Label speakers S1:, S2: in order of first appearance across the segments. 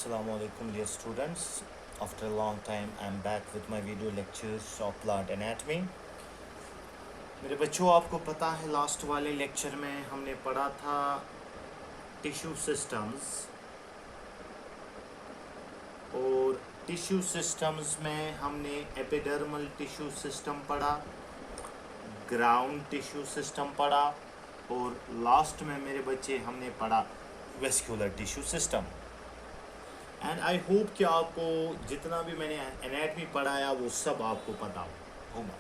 S1: Assalamu alaikum dear students. After a long time I'm back with my video lectures of plant anatomy. मेरे बच्चों आपको पता है last वाले लेक्चर में हमने पढ़ा था टिश्यू सिस्टम्स और टिश्यू सिस्टम्स में हमने एपिडर्मल टिश्यू सिस्टम पढ़ा, ग्राउंड टिश्यू सिस्टम पढ़ा और लास्ट में मेरे बच्चे हमने पढ़ा vascular tissue system. And I hope कि आपको जितना भी मैंने एनाटमी पढ़ाया वो सब आपको पता होगा।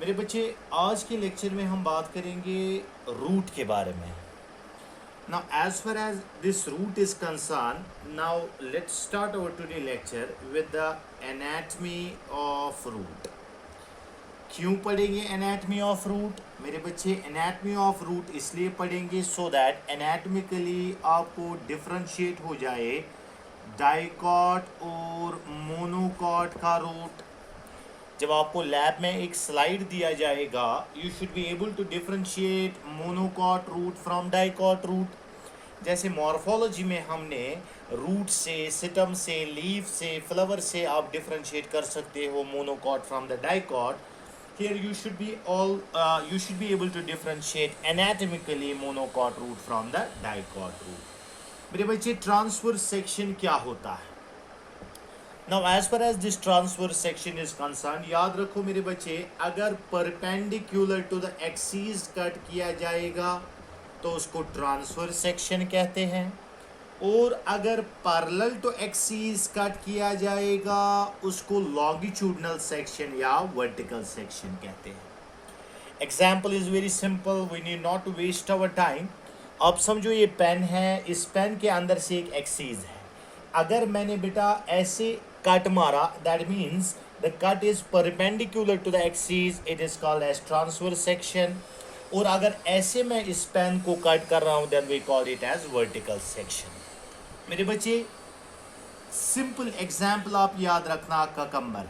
S1: मेरे बच्चे आज के लेक्चर में हम बात करेंगे रूट के बारे में। Now as far as this root is concern, now let's start our today lecture with the anatomy of root. क्यों पढ़ेंगे एनाटमी ऑफ रूट? मेरे बच्चे एनाटमी ऑफ रूट इसलिए पढ़ेंगे सो दैट एनाटमिकली आपको डिफरेंशिएट हो जाए डाइकॉट और मोनोकॉट का रूट। जब आपको लैब में एक स्लाइड दिया जाएगा you should be able to differentiate monocot root from dicot root. जैसे मॉर्फोलॉजी में हमने रूट से, सिटम से, लीफ से, फ्लावर से आप डिफरेंशिएट कर सकते हो monocot from the dicot. Here you should be able to differentiate anatomically monocot root from the dicot root. मेरे बच्चे transverse section क्या होता है? Now as far as this transverse section is concerned, याद रखो मेरे बच्चे, अगर perpendicular to the axis cut किया जाएगा तो उसको transverse section कहते हैं, और अगर पैरेलल टू एक्सिस कट किया जाएगा उसको लॉन्गिट्यूडनल सेक्शन या वर्टिकल सेक्शन कहते हैं। Example is very simple, we need not to waste our time. अब समझो ये पेन है, इस पेन के अंदर से एक एक्सिस है। अगर मैंने बेटा ऐसे कट मारा, that means the cut is perpendicular to the axis, it is called as transverse section. और अगर ऐसे मैं इस पेन को कट कर रहा हूँ then we call it as vertical section. मेरे बच्चे सिंपल एग्जाम्पल आप याद रखना, ककम्बर।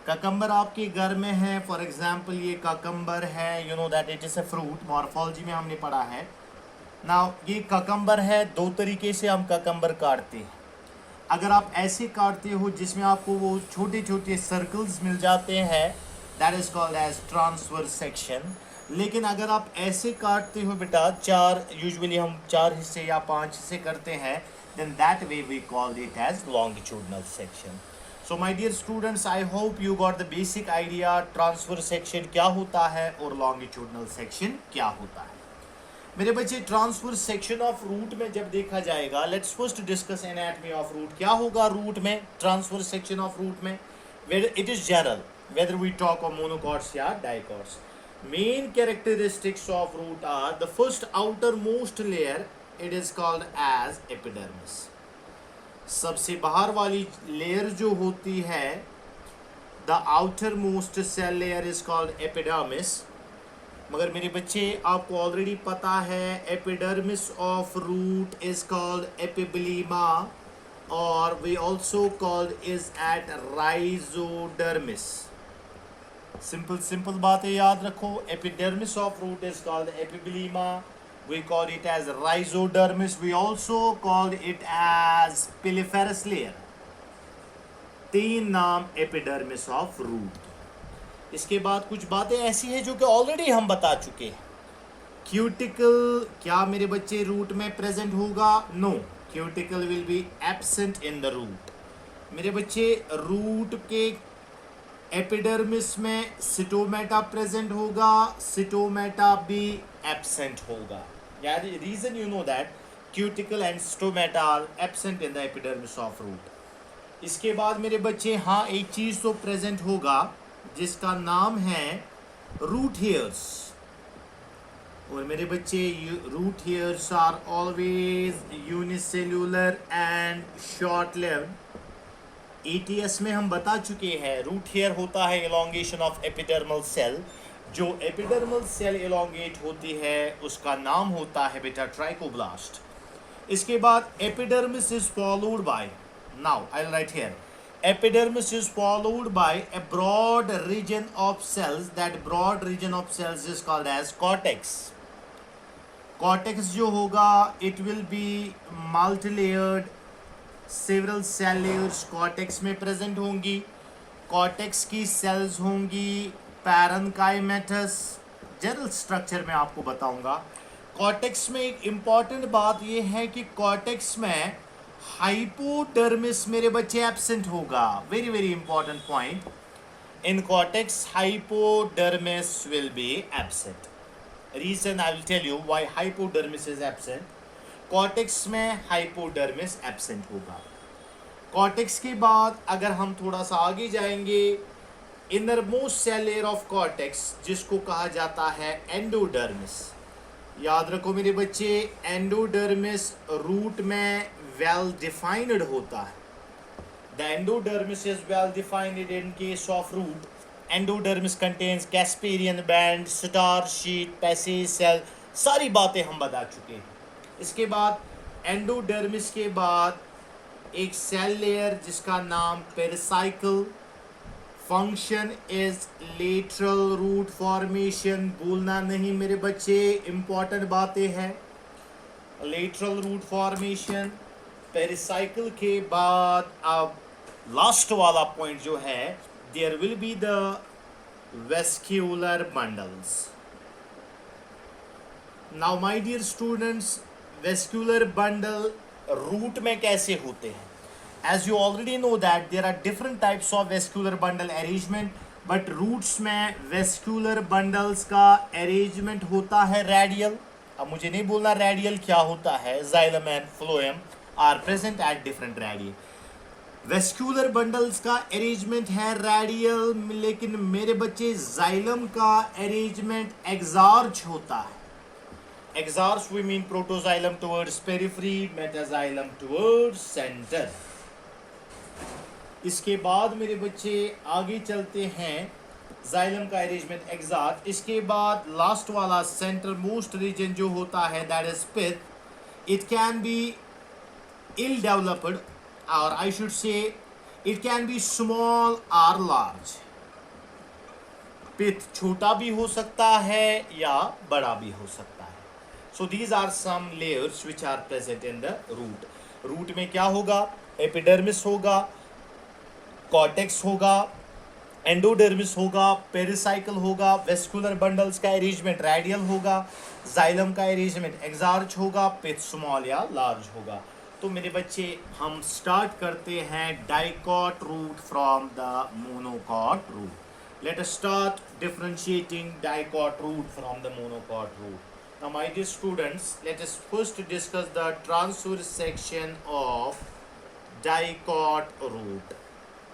S1: ककम्बर आपके घर में है, फॉर एग्जाम्पल ये ककम्बर है, you know that it is a fruit, morphology में हमने पढ़ा है। नाउ ये ककम्बर है, दो तरीके से हम ककम्बर काटते हैं। अगर आप ऐसे काटते हो जिसमें आपको वो छोटे छोटे सर्कल्स मिल जाते हैं, that is called as transverse section. लेकिन अगर आप ऐसे काटते हो बेटा, चार, यूजुअली हम 4 हिस्से या 5 हिस्से करते हैं, then that way we call it as longitudinal section. So my dear students, I hope you got the basic idea transverse section क्या होता है और longitudinal section क्या होता है। मेरे बच्चे transverse section of root में जब देखा जाएगा, let's first discuss anatomy of root। क्या होगा रूट में, transverse section of root में? whether it is general, whether we talk of monocots या dicots। Main characteristics of root are the first outermost layer, it is called as epidermis। सबसे बाहर वाली layer जो होती है, the outermost cell layer is called epidermis। मगर मेरे बच्चे आपको ऑलरेडी पता है epidermis of root is called epiblema और we also called is at rhizodermis। सिंपल बात है, याद रखो। Epidermis of root is called epiblema, we call it as rhizodermis, we also call it as piliferous layer. 3 नाम epidermis of root. इसके बाद कुछ बातें ऐसी हैं जो कि ऑलरेडी हम बता चुके हैं। क्यूटिकल क्या मेरे बच्चे रूट में प्रेजेंट होगा? No, cuticle will be absent in the root. मेरे बच्चे रूट के एपिडर्मिस में सिटोमेटा प्रेजेंट होगा, सिटोमेटा भी एब्सेंट होगा। यानी region you know that cuticle and stomata are absent in the epidermis of root. इसके बाद मेरे बच्चे हाँ एक चीज तो प्रेजेंट होगा जिसका नाम है रूट हेयर्स। और मेरे बच्चे root hairs are always unicellular and short lived. ETS में हम बता चुके हैं रूट हेयर होता है एलोंगेशन ऑफ एपिडर्मल सेल। जो एपिडर्मल सेल एलोंगेट होती है उसका नाम होता है बेटा ट्राइकोब्लास्ट। इसके बाद epidermis is followed by, now I will write here, epidermis is followed by a broad region of cells, that broad region of cells is called as cortex। Cortex जो होगा it will be multilayered, several cell layers cortex में present होंगी। Cortex की cells होंगी parenchymatous. General structure में आपको बताऊंगा। Cortex में एक इम्पॉर्टेंट बात यह है कि कॉर्टेक्स में हाइपोडर्मिस मेरे बच्चे एब्सेंट होगा। Very very important point. In cortex hypodermis will be absent. Reason I will tell you why hypodermis is absent. Cortex में हाइपोडर्मिस एब्सेंट होगा। कॉर्टेक्स के बाद अगर हम थोड़ा सा आगे जाएंगे, inner most cell layer of cortex जिसको कहा जाता है एंडोडर्मिस। याद रखो मेरे बच्चे, एंडोडर्मिस रूट में वेल डिफाइंड होता है। The endodermis is well defined in case of root. Endodermis contains Casparian band, star sheet, passage cell, सारी बातें हम बता चुके हैं। इसके बाद एंडोडर्मिस के बाद एक सेल लेयर जिसका नाम pericycle. Function is lateral root formation. भूलना नहीं मेरे बच्चे, इंपॉर्टेंट बातें हैं। लेटरल रूट फॉर्मेशन, पेरिसाइकल के बाद अब लास्ट वाला पॉइंट जो है, there will be the vascular bundles. Now my dear students, vascular bundle root में कैसे होते हैं? As you already know that there are different types of vascular bundle arrangement, but roots में vascular bundles का arrangement होता है radial। अब मुझे नहीं बोलना radial क्या होता है। xylem and phloem are present at different radii। vascular bundles का arrangement है radial, लेकिन मेरे बच्चे xylem का arrangement exarch होता है। Exarch we mean protoxylem towards periphery, metaxylem towards center। इसके बाद मेरे बच्चे आगे चलते हैं, जाइलम का अरेंजमेंट एक्सार्च। इसके बाद लास्ट वाला सेंटर मोस्ट रीजन जो होता है that is pith. It can be ill developed, और I should say it can be small और लार्ज। पिथ छोटा भी हो सकता है या बड़ा भी हो सकता है। So these are some layers which are present in the root. Root में क्या होगा? एपिडर्मिस होगा, कॉर्टेक्स होगा, एंडोडर्मिस होगा, पेरिसाइकल होगा, वेस्कुलर बंडल्स का अरेंजमेंट रेडियल होगा, जाइलम का अरेंजमेंट एक्सार्च होगा, पिथ स्मॉल या लार्ज होगा। तो मेरे बच्चे हम स्टार्ट करते हैं dicot root from the monocot root. Let us start differentiating dicot root from the monocot root. Now my dear students, let us first discuss the transverse section of dicot root।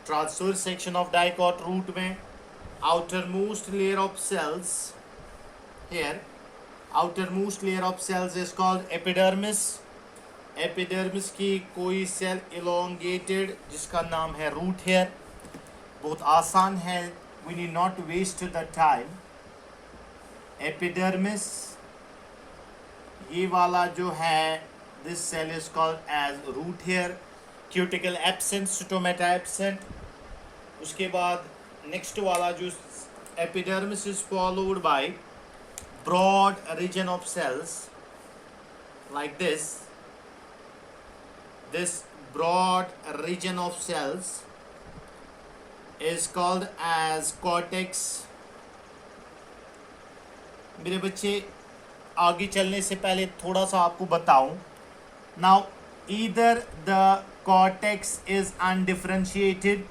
S1: Transverse section of dicot root में outermost layer of cells, here outermost layer of cells is called epidermis। epidermis की कोई cell elongated जिसका नाम है root hair। बहुत आसान है, we need not waste the time। epidermis ये वाला जो है, this cell is called as root hair। cuticle absent, stomata absent। उसके बाद next वाला जो epidermis is followed by broad region of cells like this। this broad region of cells is called as cortex। मेरे बच्चे आगे चलने से पहले थोड़ा सा आपको बताऊं। Now either the cortex is undifferentiated,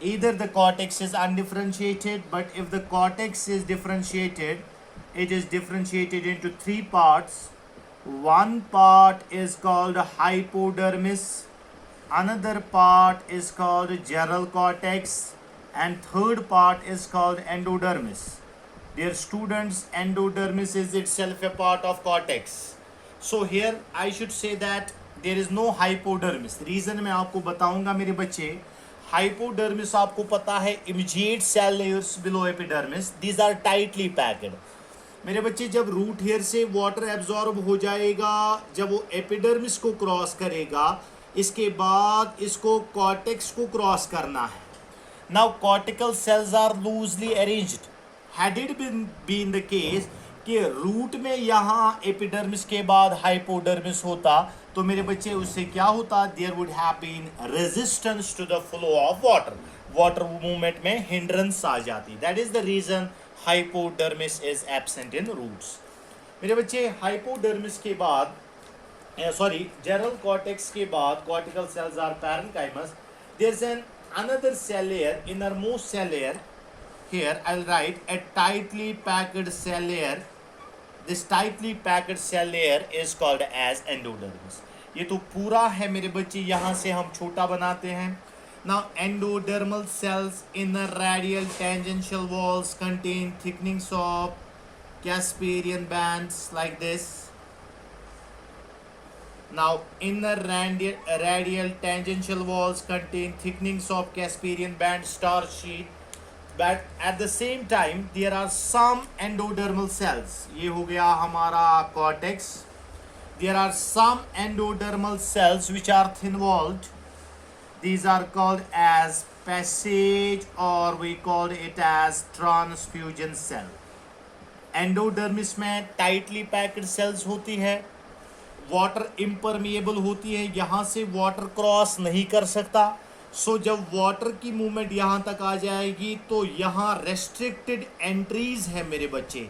S1: either the cortex is undifferentiated, but if the cortex is differentiated, it is differentiated into three parts। one part is called hypodermis, another part is called gerral cortex, and third part is called endodermis। Dear students, endodermis is itself a part of cortex। So here I should say that there is no hypodermis। reason मैं आपको बताऊंगा मेरे बच्चे। hypodermis आपको पता है immediate cell layers below epidermis, these are tightly packed। मेरे बच्चे जब रूट हेयर से वाटर एब्जॉर्ब हो जाएगा, जब वो एपिडर्मिस को क्रॉस करेगा, इसके बाद इसको कॉर्टेक्स को क्रॉस करना है। Now cortical cells are loosely arranged. Had it been the case कि रूट में यहाँ एपिडर्मिस के बाद हाइपोडर्मिस होता तो मेरे बच्चे उससे क्या होता, there would have been resistance to the flow of water, water movement में हिंड्रेंस आ जाती। That is the reason hypodermis is absent in roots. मेरे बच्चे हाइपोडर्मिस के बाद general cortex के बाद cortical cells are parenchymus. There's an another cell layer, innermost cell layer. Here I'll write a tightly packed cell layer. This tightly packed cell layer is called as endodermis. ये तो पूरा है मेरे बच्चे, यहाँ से हम छोटा बनाते हैं. Now endodermal cells inner radial tangential walls contain thickenings of Casparian bands like this. Now inner radial tangential walls contain thickenings of Casparian band starch sheet, but at the same time there are some endodermal cells. ये हो गया हमारा cortex. There are some endodermal cells which are thin walled. These are called as passage, or we call it as transfusion cell. Endodermis में tightly packed cells होती है, water impermeable होती है, यहाँ से वाटर क्रॉस नहीं कर सकता. सो जब वाटर की मूवमेंट यहाँ तक आ जाएगी तो यहाँ रेस्ट्रिक्टेड एंट्रीज है मेरे बच्चे.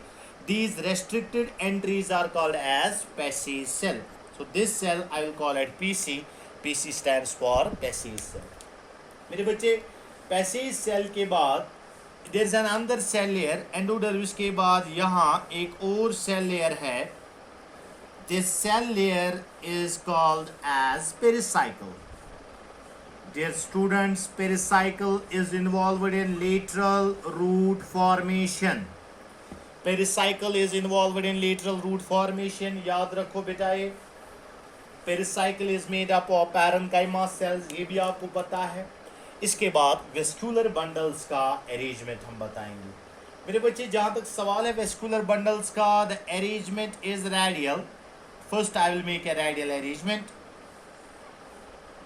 S1: These restricted entries are called as passage cell. So this cell I will call it PC. PC stands for passage cell. मेरे बच्चे पैसेज सेल के बाद there is an another cell layer. Endodermis के बाद यहाँ एक और सेल लेयर है. This cell layer is called as pericycle. Dear students, pericycle is involved in lateral root formation. Pericycle is involved in lateral root formation. याद रखो बेटा ये. Pericycle is made up of parenchyma cells. ये भी आपको पता है. इसके बाद वेस्कुलर बंडल्स का अरेंजमेंट हम बताएंगे. मेरे बच्चे जहाँ तक सवाल है वेस्कुलर बंडल्स का, the arrangement is radial. First I will make a radial arrangement.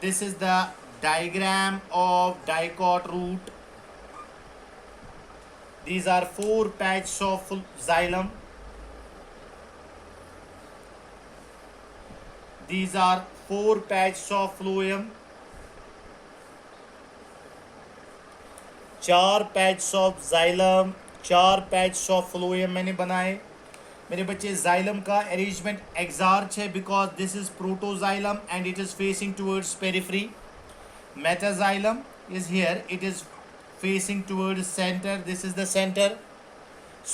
S1: This is the diagram of dicot root. These are 4 patches of xylem. These are 4 patches of phloem. 4 patches of xylem, 4 patches of phloem मैंने बनाए. मेरे बच्चे xylem का arrangement exarch है because this is protoxylem and it is facing towards periphery. Metaxylem is here, it is facing towards centre. This is the centre.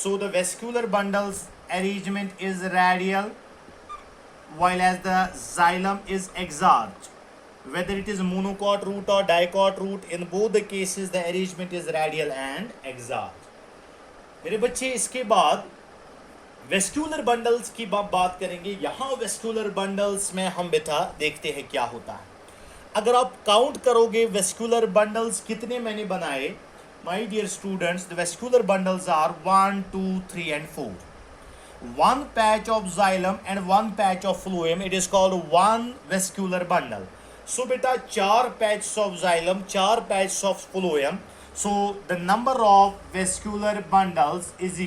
S1: So the vascular bundles arrangement is radial while as the xylem is exarch. Whether it is monocot root or dicot root, in both the cases the arrangement is radial and exarch. मेरे बच्चे इसके बाद vascular bundles की बात करेंगे. यहाँ vascular bundles में हम बेटा देखते हैं क्या होता है. अगर आप काउंट करोगे वेस्कुलर बंडल्स कितने मैंने बनाए, my dear students, the vascular bundles are 1, 2, 3 and 4. 1 patch of xylem and 1 patch of phloem, it is called 1 vescular bundle. So बेटा 4 patches of xylem, 4 patches of phloem. So the number of vescular bundles is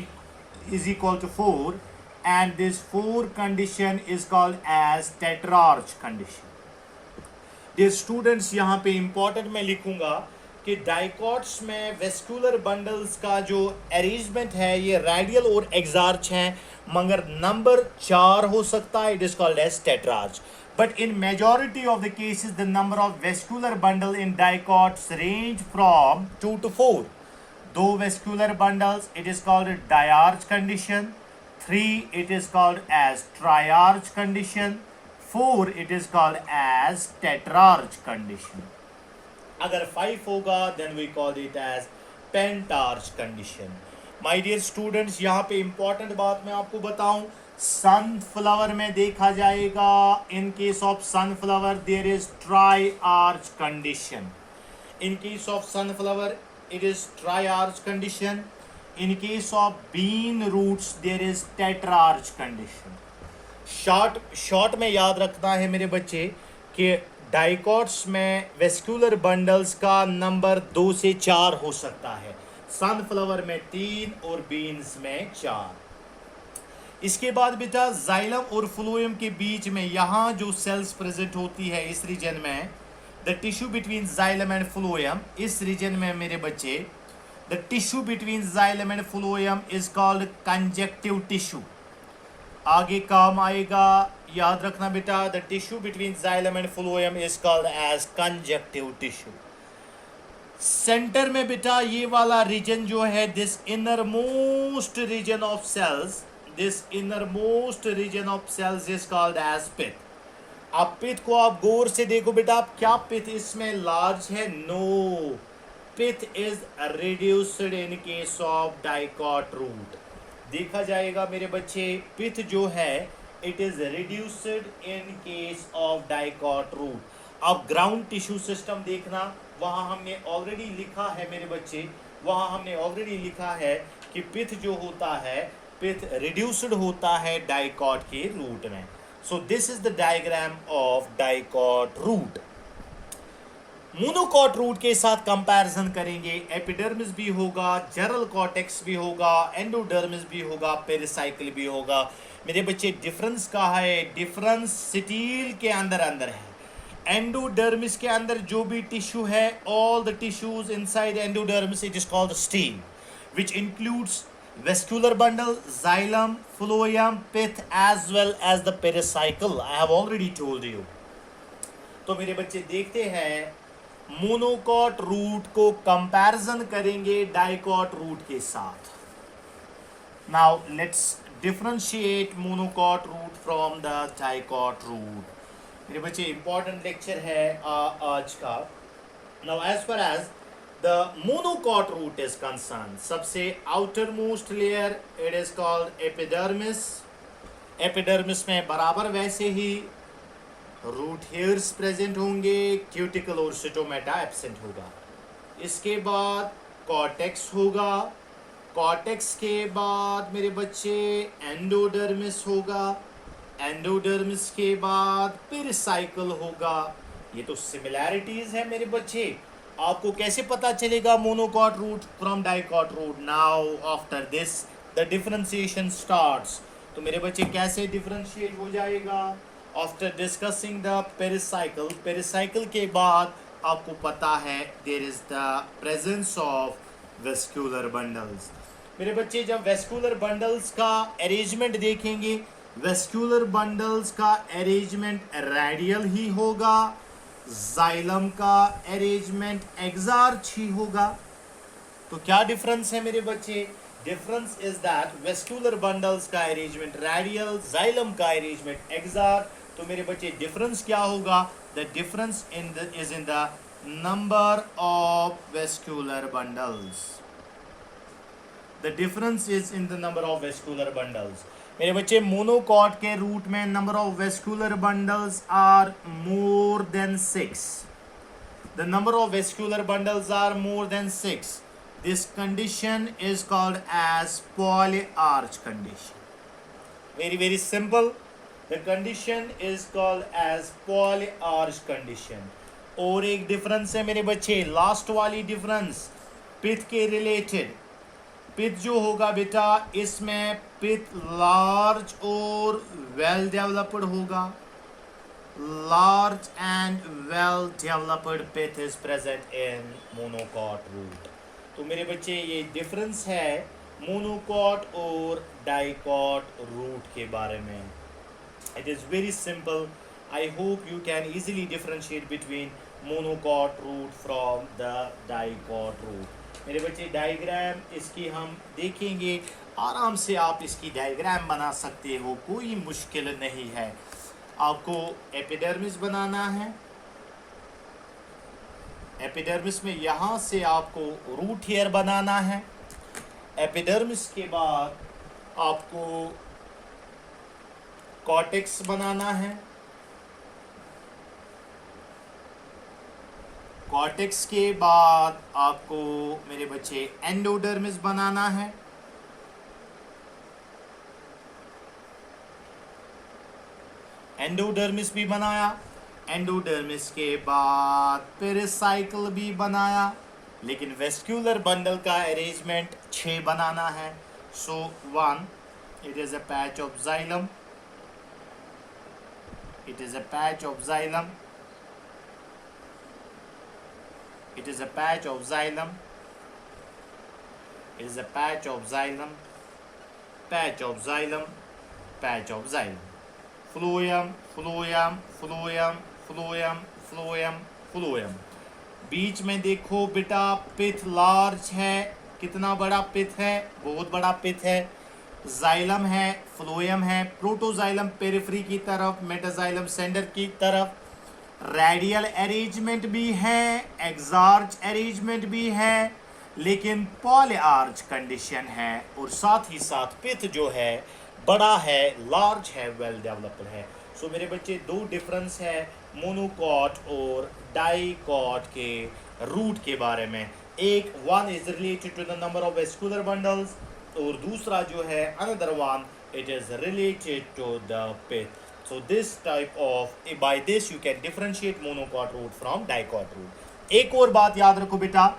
S1: equal to 4, and this 4 condition is called as tetrarch condition. Dear students, यहाँ पे important मैं लिखूंगा कि dicots में vascular bundles का जो arrangement है ये रेडियल और एक्सार्च है, मगर नंबर 4 हो सकता है. It is called as tetrarch. But in majority of the cases the number of vascular bundle in dicots range from 2 to 4. 2 vescular bundles, it is called a diarch condition. 3, it is called as triarch condition. 4, it is called as tetrarch condition. अगर 5 होगा then we call it as pentarch condition. My dear students, यहाँ पे important बात मैं आपको बताऊं, sunflower में देखा जाएगा, in case of sunflower there is triarch condition. In case of sunflower it is triarch condition. In case of bean roots there is tetrarch condition. Short में याद रखना है मेरे बच्चे कि डाइकॉट्स में वेस्कुलर बंडल्स का नंबर 2 से 4 हो सकता है, सनफ्लावर में 3 और बीन्स में 4. इसके बाद बेटा जाइलम और फ्लोएम के बीच में यहाँ जो सेल्स प्रेजेंट होती है इस रीजन में, the tissue between xylem and phloem, इस रीजन में मेरे बच्चे the tissue between xylem and phloem is called conjunctive tissue. आगे काम आएगा, याद रखना बेटा, the tissue between xylem and phloem is called as conjunctive tissue. Centre में बेटा ये वाला रीजन जो है, this inner most region of cells, this inner most region of cells is called as pith. अब पिथ को आप गौर से देखो बेटा, आप क्या पिथ इसमें लार्ज है? No, pith is reduced in case of dicot root. देखा जाएगा मेरे बच्चे, पिथ जो है it is reduced in case of dicot root. अब ग्राउंड टिश्यू सिस्टम देखना, वहां हमने ऑलरेडी लिखा है मेरे बच्चे, वहां हमने ऑलरेडी लिखा है कि पिथ जो होता है, पिथ रिड्यूस्ड होता है डाइकॉट के रूट में। So this is the diagram of dicot root. Monocot root के साथ कंपैरिजन करेंगे, एपिडर्मिस भी होगा, जरल कॉर्टेक्स भी होगा, एंडोडर्मिस भी होगा, पेरिसाइकिल भी होगा। मेरे बच्चे डिफरेंस कहाँ है? डिफरेंस स्टील के अंदर है। एंडोडर्मिस के अंदर जो भी टिश्यू है, all the tissues inside endodermis it is called steel, which includes vascular bundle, xylem, phloem, pith as well as the pericycle. I have already told you. तो मेरे बच्चे देखते हैं, मोनोकॉट रूट को कंपैरिजन करेंगे डाइकॉट रूट के साथ। Now let's differentiate monocot root from the dicot root. मेरे बच्चे इंपॉर्टेंट लेक्चर है आज का। Now as far as the monocot root is concerned, सबसे outermost layer it is called epidermis। epidermis में बराबर वैसे ही रूट हेयर्स प्रेजेंट होंगे, क्यूटिकल और स्टोमेटा एब्सेंट होगा। इसके बाद कॉर्टेक्स होगा, कॉर्टेक्स के बाद मेरे बच्चे एंडोडर्मिस होगा, एंडोडर्मिस के बाद पेरिसाइकल होगा। ये तो सिमिलैरिटीज है मेरे बच्चे। आपको कैसे पता चलेगा monocot root from dicot root? Now after this the differentiation starts. तो मेरे बच्चे कैसे डिफरेंशिएट हो जाएगा? After discussing the pericycle, pericycle के बाद आपको पता है there is the presence of vascular bundles. मेरे बच्चे जब वेस्क्यूलर बंडल्स का अरेंजमेंट देखेंगे, वेस्क्यूलर बंडल्स का अरेंजमेंट रेडियल ही होगा, जाइलम का अरेंजमेंट एक्सार्च ही होगा। तो क्या डिफरेंस है मेरे बच्चे? Difference is that vascular bundles का अरेंजमेंट रेडियल, जाइलम का अरेंजमेंट एक्सार्च। तो मेरे बच्चे डिफरेंस क्या होगा? The difference is in the number of vascular bundles. The difference is in the number of vascular bundles. मेरे बच्चे मोनोकॉट के रूट में number of vascular bundles are more than 6। The number of vascular bundles are more than 6। This condition is called as polyarch condition. Very very simple, the condition is called as polyarch condition. और एक difference है मेरे बच्चे, last वाली difference पिथ के related. पिथ जो होगा बेटा, इसमें पिथ लार्ज और वेल डेवलप्ड होगा। Large and well developed pith is present in monocot root. तो मेरे बच्चे ये डिफरेंस है मोनोकॉट और डाइकॉट रूट के बारे में। It is very simple. I hope you can easily differentiate between monocot root from the dicot root. मेरे बच्चे डायग्राम इसकी हम देखेंगे, आराम से आप इसकी डायग्राम बना सकते हो, कोई मुश्किल नहीं है। आपको एपिडर्मिस बनाना है। एपिडर्मिस में यहाँ से आपको रूट हेयर बनाना है। एपिडर्मिस के बाद आपको कॉर्टेक्स बनाना है। कॉर्टेक्स के बाद आपको मेरे बच्चे एंडोडर्मिस बनाना है। एंडोडर्मिस भी बनाया, एंडोडर्मिस के बाद पेरिसाइकल भी बनाया, लेकिन वेस्क्यूलर बंडल का अरेंजमेंट 6 बनाना है। सो 1 It is a patch of xylem. It is a patch of xylem. It is a patch of xylem. It is a patch of xylem. Patch of xylem. Patch of xylem. Phloem, phloem, phloem, phloem, phloem, phloem. बीच में देखो बेटा पिथ large है, कितना बड़ा पिथ है, बहुत बड़ा पिथ है. जाइलम है, फ्लोएम है, प्रोटोजाइलम पेरिफेरी की तरफ, मेटाजाइलम सेंटर की तरफ. रेडियल अरेंजमेंट भी है, एक्सार्च अरेंजमेंट भी है, लेकिन पॉलीआर्च कंडीशन है. और साथ ही साथ पिथ जो है बड़ा है, लार्ज है, वेल डेवलप्ड है. सो मेरे बच्चे दो डिफरेंस है मोनोकॉट और डाइकॉट के रूट के बारे में. एक one is related to the number of vascular bundles और दूसरा जो है another one it is related to the pith. So this type of by this you can differentiate monocot root from dicot root. एक और बात याद रखो बेटा,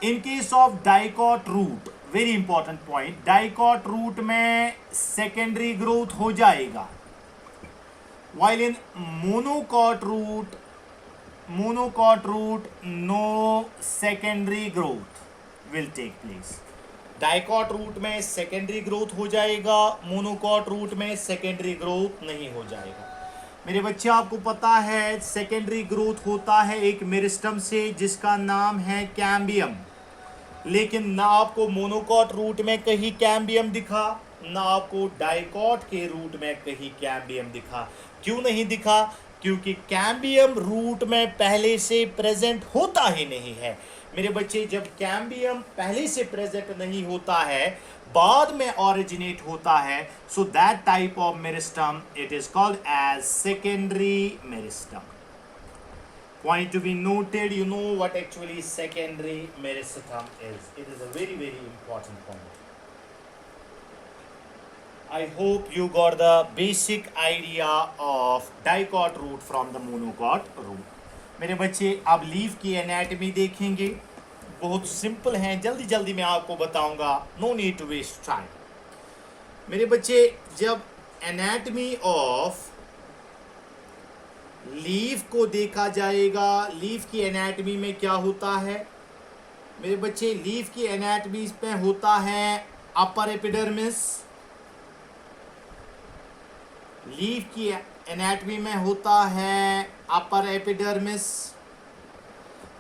S1: in case of dicot root, very important point, dicot root में secondary growth हो जाएगा, while in monocot root no secondary growth will take place. Dicot root में सेकेंडरी ग्रोथ हो जाएगा, मोनोकॉट रूट में सेकेंडरी ग्रोथ नहीं हो जाएगा. मेरे बच्चे आपको पता है सेकेंडरी ग्रोथ होता है एक मेरिस्टम से जिसका नाम है कैम्बियम, लेकिन ना आपको मोनोकॉट रूट में कहीं कैम्बियम दिखा, ना आपको डाइकॉट के रूट में कहीं कैम्बियम दिखा. क्यों नहीं दिखा? क्योंकि कैम्बियम रूट में पहले से प्रेजेंट होता ही नहीं है. मेरे बच्चे जब कैम्बियम पहले से प्रेजेंट नहीं होता है, बाद में ओरिजिनेट होता है, so that type of meristem it is called as secondary meristem. Point to be noted, you know what actually secondary meristem is. It is a very, very important point. I hope you got the basic idea of dicot root from the monocot root. मेरे बच्चे अब leaf की anatomy देखेंगे, बहुत simple हैं, जल्दी जल्दी मैं आपको बताऊंगा, no need to waste time. मेरे बच्चे जब एनाटमी ऑफ लीफ को देखा जाएगा, लीफ की एनाटमी में क्या होता है मेरे बच्चे, लीफ की एनाटमी में होता है अपर एपिडर्मिस, लीफ की एनाटमी में होता है अपर एपिडर्मिस,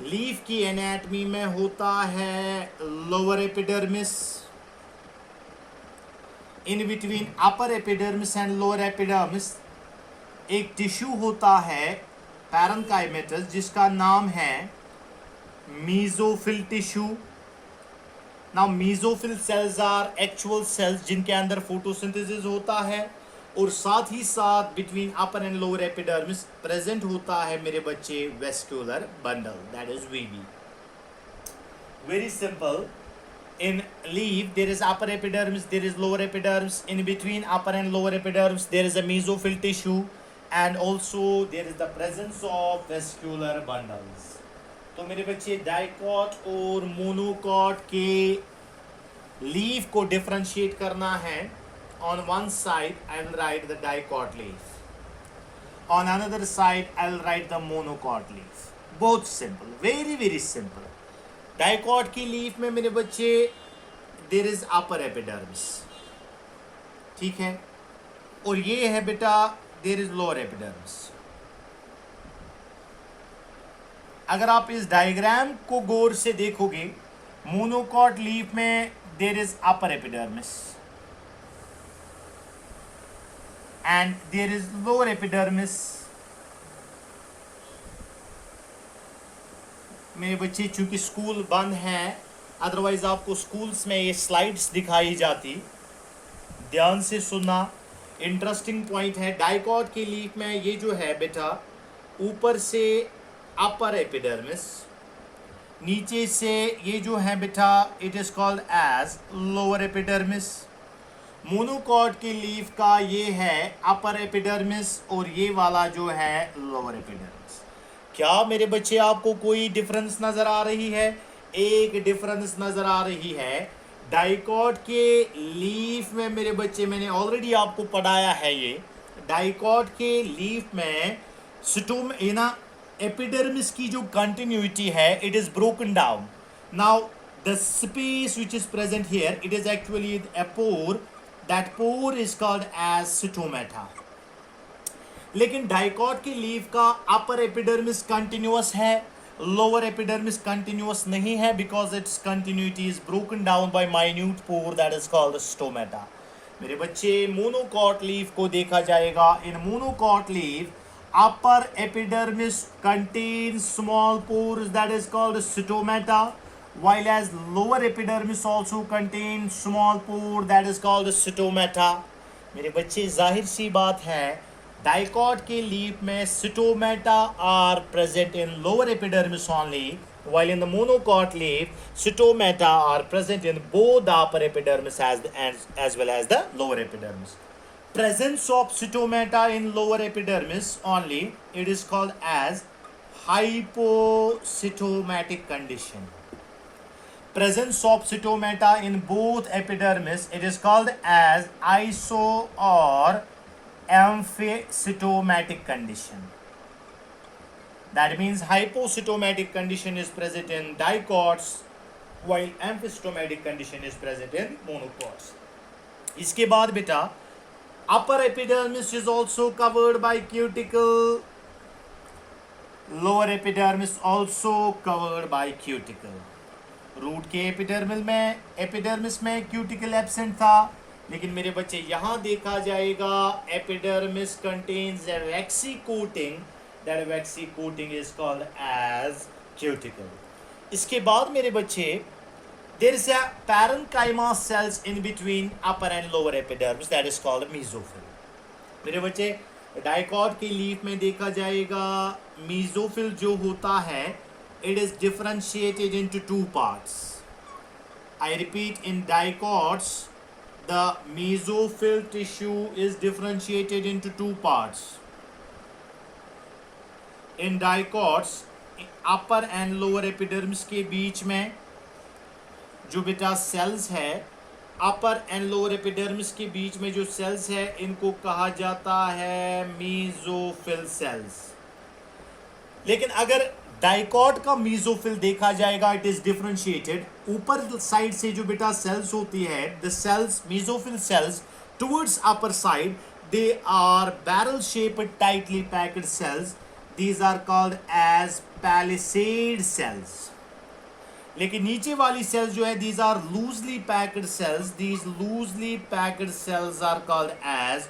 S1: लीफ की एनाटमी में होता है lower epidermis. In between upper epidermis and lower epidermis एक टिश्यू होता है पैरेन्काइमेटस जिसका नाम है mesophyll tissue. Now mesophyll cells are actual cells जिनके अंदर फोटोसिंथेसिस होता है और साथ ही साथ between upper and lower epidermis present होता है मेरे बच्चे vascular bundle, that is VB. Very simple. In leaf there is upper epidermis, there is lower epidermis. In between upper and lower epidermis there is a mesophyll tissue and also there is the presence of vascular bundles. तो मेरे बच्चे dicot और monocot के leaf को differentiate करना है. On one side I will write the dicot leaf, on another side I will write the monocot leaf. Both simple, very very simple. Dicot की leaf में मेरे बच्चे देयर इज अपर एपिडर्मिस, ठीक है, और ये है बेटा देयर इज लोअर एपिडर्मिस. अगर आप इस डायग्राम को गौर से देखोगे, मोनोकॉट लीफ में there is upper epidermis and there is lower epidermis. मेरे बच्चे चूंकि स्कूल बंद हैं, अदरवाइज आपको स्कूल्स में ये स्लाइड्स दिखाई जाती, ध्यान से सुनना, इंटरेस्टिंग पॉइंट है. डाइकॉट की लीफ में ये जो है बेटा ऊपर से अपर एपिडर्मिस, नीचे से ये जो है बेटा it is called as lower epidermis. Monocot की लीफ का ये है अपर एपिडर्मिस और ये वाला जो है लोअर एपिडर्मिस. क्या मेरे बच्चे आपको कोई डिफरेंस नजर आ रही है? एक डिफरेंस नजर आ रही है. डाइकॉट के लीफ में मेरे बच्चे मैंने ऑलरेडी आपको पढ़ाया है ये डाइकॉट के लीफ में स्टोम ना एपिडर्मिस की जो कंटिन्यूटी है it is broken down now the space which is present here it is actually a pore that pore is called as stomata लेकिन डाइकॉट की लीफ का अपर एपिडर्मिस कंटिन्यूअस है लोअर एपिडर्मिस कंटिन्यूअस नहीं है because its continuity is broken down by minute pore that is called stomata मेरे बच्चे monocot leaf को देखा जाएगा in monocot leaf upper epidermis contains small pores that is called stomata while as lower epidermis also contains small pore that is called stomata मेरे बच्चे जाहिर सी बात है डाइकॉट के लीफ में stomata are present in lower epidermis only while in the monocot leaf stomata are present in both the upper epidermis as well as the lower epidermis presence of stomata in lower epidermis only it is called as hypostomatic condition presence of stomata in both epidermis it is called as iso or amphistomatic condition that means hypostomatic condition is present in dicots while amphistomatic condition is present in monocots इसके बाद बेटा upper epidermis is also covered by cuticle lower epidermis also covered by cuticle root के epidermis में cuticle absent था लेकिन मेरे बच्चे यहां देखा जाएगा epidermis contains a waxy coating that waxy coating is called as cuticle इसके बाद मेरे बच्चे there is a parenchyma cells in between upper and lower epidermis that is called mesophyll मेरे बच्चे डाइकॉट के लीफ में देखा जाएगा मेसोफिल जो होता है it is differentiated into two parts I repeat in dicots the mesophyll tissue is differentiated into two parts in dicots upper and lower epidermis के बीच में जो बेटा सेल्स है अपर एंड लोअर एपिडर्मिस के बीच में जो सेल्स है इनको कहा जाता है मेसोफिल सेल्स लेकिन अगर डाइकॉट का मेसोफिल देखा जाएगा इट इज डिफरेंशिएटेड ऊपर साइड से जो बेटा सेल्स होती है the cells mesophyll cells towards upper side they are barrel shaped tightly packed cells these are called as palisade cells लेकिन नीचे वाली सेल्स जो है these are loosely packed cells these loosely packed cells are called as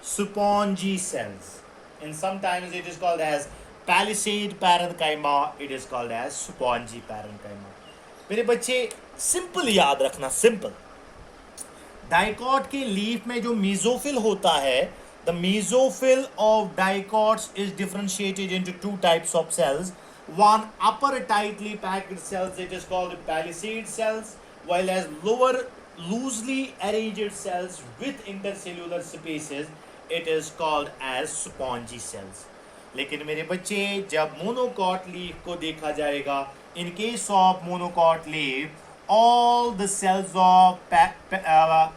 S1: spongy cells and sometimes it is called as palisade parenchyma it is called as spongy parenchyma मेरे बच्चे simple याद रखना simple dicot के leaf में जो mesophyll होता है The mesophyll of dicots is differentiated into two types of cells. One upper tightly packed cells it is called palisade cells, while as lower loosely arranged cells with intercellular spaces it is called as spongy cells. लेकिन मेरे बच्चे जब monocot leaf को देखा जाएगा in case of monocot leaf all the cells of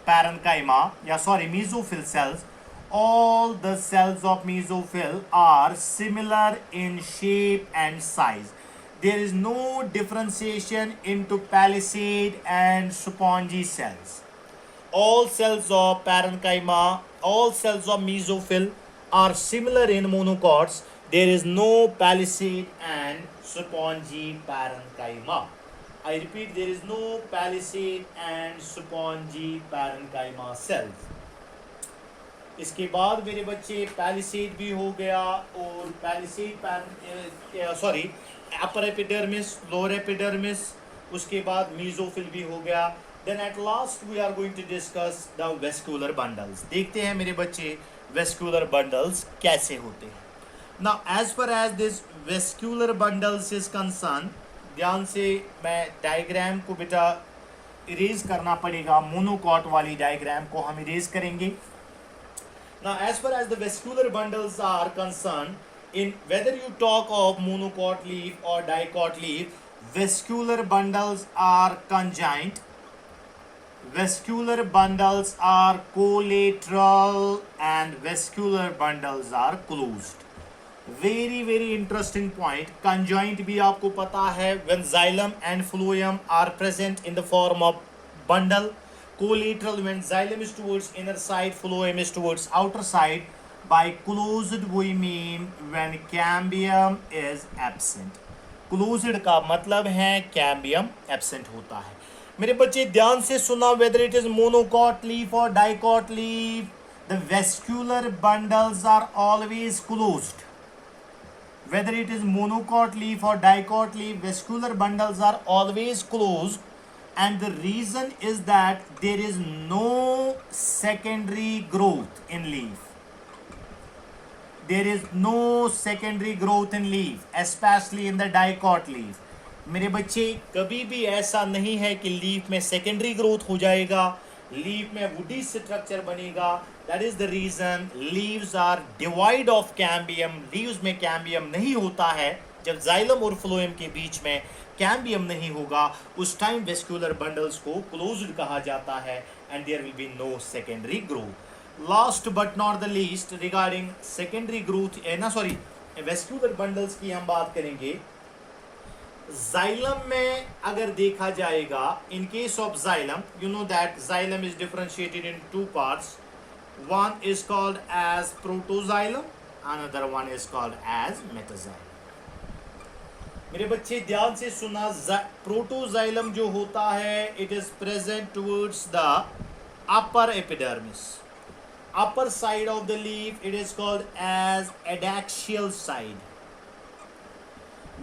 S1: parenchyma mesophyll cells all the cells of mesophyll are similar in shape and size. There is no differentiation into palisade and spongy cells. All cells of parenchyma, all cells of mesophyll are similar in monocots. There is no palisade and spongy parenchyma. I repeat, there is no palisade and spongy parenchyma cells. इसके बाद मेरे बच्चे palisade भी हो गया और palisade upper epidermis lower epidermis उसके बाद मेसोफिल भी हो गया then at last we are going to discuss the vascular bundles देखते हैं मेरे बच्चे वेस्कुलर बंडल्स कैसे होते हैं now as far as this vascular bundles is concern ध्यान से मैं डायग्राम को बेटा इरेज करना पड़ेगा मोनोकॉट वाली डायग्राम को हम इरेज करेंगे Now, as far as the vascular bundles are concerned, in whether you talk of monocot leaf or dicot leaf, vascular bundles are conjoined Vascular bundles are collateral and vascular bundles are closed. Very interesting point. Conjoint भी आपको पता है. When xylem and phloem are present in the form of bundle. Collateral when xylem is towards inner side, phloem is towards outer side. By closed we mean when cambium is absent. Closed का मतलब है cambium absent होता है. मेरे बच्चे ध्यान से सुना. Whether it is monocot leaf or dicot leaf, the vascular bundles are always closed. Whether it is monocot leaf or dicot leaf, vascular bundles are always closed, and the reason is that there is no secondary growth in leaf. There is no secondary growth in leaf, especially in the dicot leaf. मेरे बच्चे कभी भी ऐसा नहीं है कि leaf में secondary growth हो जाएगा, लीफ में वुडी स्ट्रक्चर बनेगा. That is the reason leaves are devoid of cambium. Leaves में कैम्बियम नहीं होता है. जब जाइलम और फ्लोएम के बीच में कैम्बियम नहीं होगा, उस टाइम वेस्कुलर बंडल्स को क्लोज्ड कहा जाता है and there will be no secondary growth. Last but not the least regarding secondary growth vascular bundles की हम बात करेंगे. Xylem में अगर देखा जाएगा, in case of xylem, you know that xylem is differentiated in two parts. One is called as protoxylem, another one is called as metaxylem. मेरे बच्चे ध्यान से सुना. प्रोटोजाइलम जो होता है, it is present towards the upper epidermis. Upper side of the leaf, it is called as adaxial side.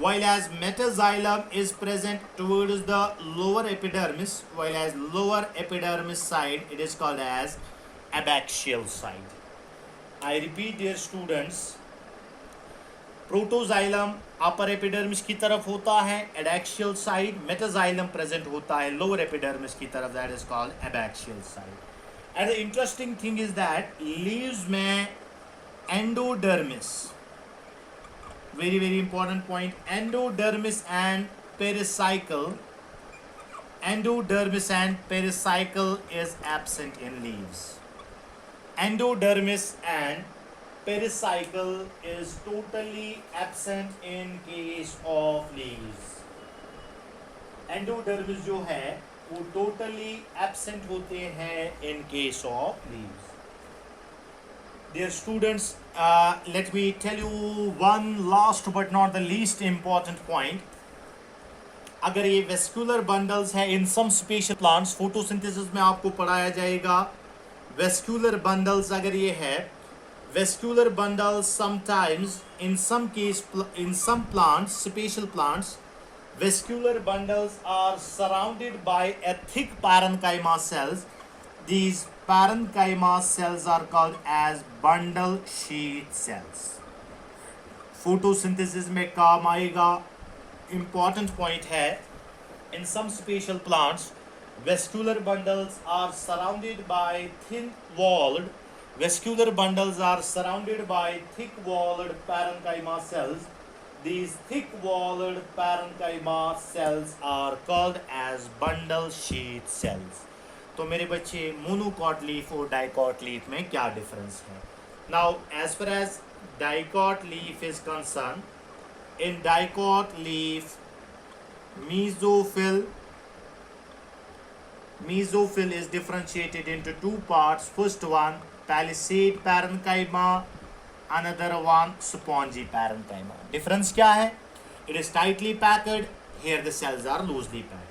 S1: While as metaxylem is present towards the lower epidermis, while as lower epidermis side, it is called as abaxial side. I repeat, dear students, protoxylem upper epidermis की तरफ होता है, adaxial side. metaxylem present होता है lower epidermis की तरफ, that is called abaxial side. And the interesting thing is that leaves में endodermis, very important point, endodermis and pericycle is absent in leaves. Endodermis and pericycle is totally absent in case of leaves. Endodermis जो है वो totally absent होते हैं in case of leaves. Dear students, let me tell you one last but not the least important point. अगर ये vascular bundles है in some special plants, photosynthesis में आपको पढ़ाया जाएगा. वेस्कुलर बंडल्स अगर ये है, vascular bundles sometimes in some case in some plants, special plants, vascular bundles are surrounded by a thick parenchyma cells. These parenchyma cells are called as bundle sheath cells. Photosynthesis में काम आएगा. Important point है, in some special plants, vascular bundles are surrounded by thick-walled parenchyma cells. These thick-walled parenchyma cells are called as bundle sheath cells. तो मेरे बच्चे monocot leaf और dicot leaf में क्या डिफरेंस है? Now as far as dicot leaf is concern, in dicot leaf mesophil is differentiated into two parts. First one palisade parenchyma, another one spongy parenchyma. Difference क्या है? It is tightly packed, here the cells are loosely packed.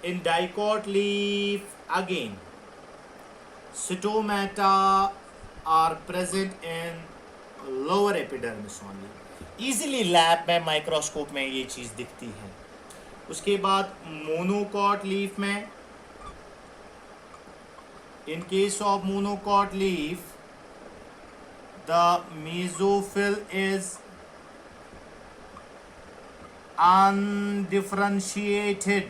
S1: In dicot leaf, again, stomata are present in lower epidermis only. Easily lab में microscope में ये चीज़ दिखती है. उसके बाद monocot leaf में, in case of monocot leaf, the mesophil is undifferentiated.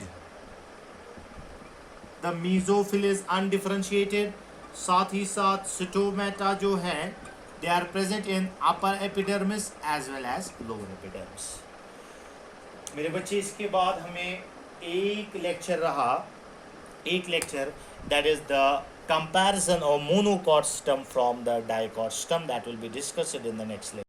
S1: The mesophil is undifferentiated. साथ ही साथ stomata जो है, they are present in upper epidermis as well as lower epidermis. मेरे बच्चे इसके बाद हमें एक लेक्चर रहा एक lecture, that is the comparison of monocot system from the dicot system, that will be discussed in the next lecture.